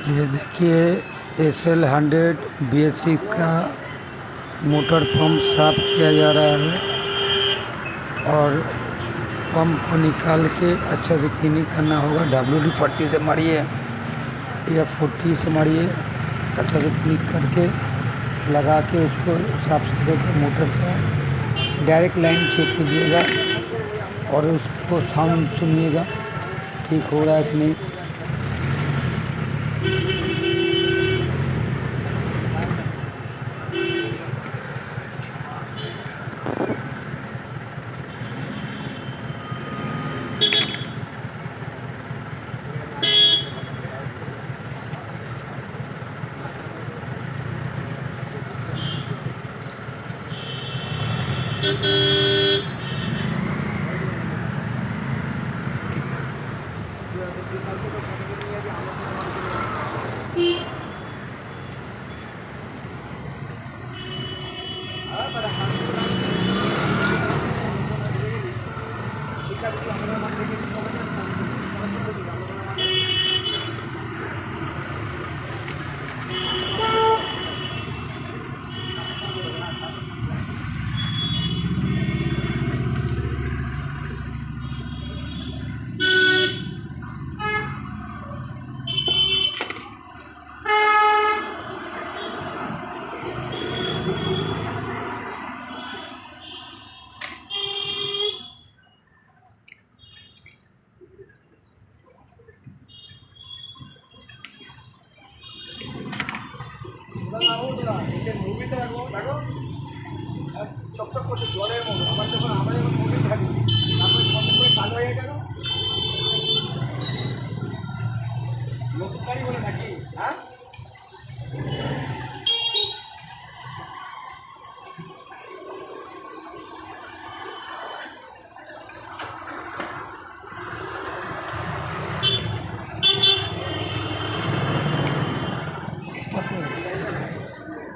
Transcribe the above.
ये देखिए SL100 BSC का मोटर पंप साफ किया जा रहा है और पंप को निकाल के अच्छे से क्लीनिंग करना होगा। WD-40 से मारिए या 40 से मारिए, अच्छा से क्लीन करके लगा के उसको साफ सुथरे कर मोटर का डायरेक्ट लाइन चेक कीजिएगा और उसको साउंड सुनिएगा ठीक हो रहा है कि नहीं। চকচক করছে জলের মতো। আমার যখন মুভি থাকি তারপরে ফটো করে চালু হয়ে গেল নতুন গাড়ি বলে থাকে।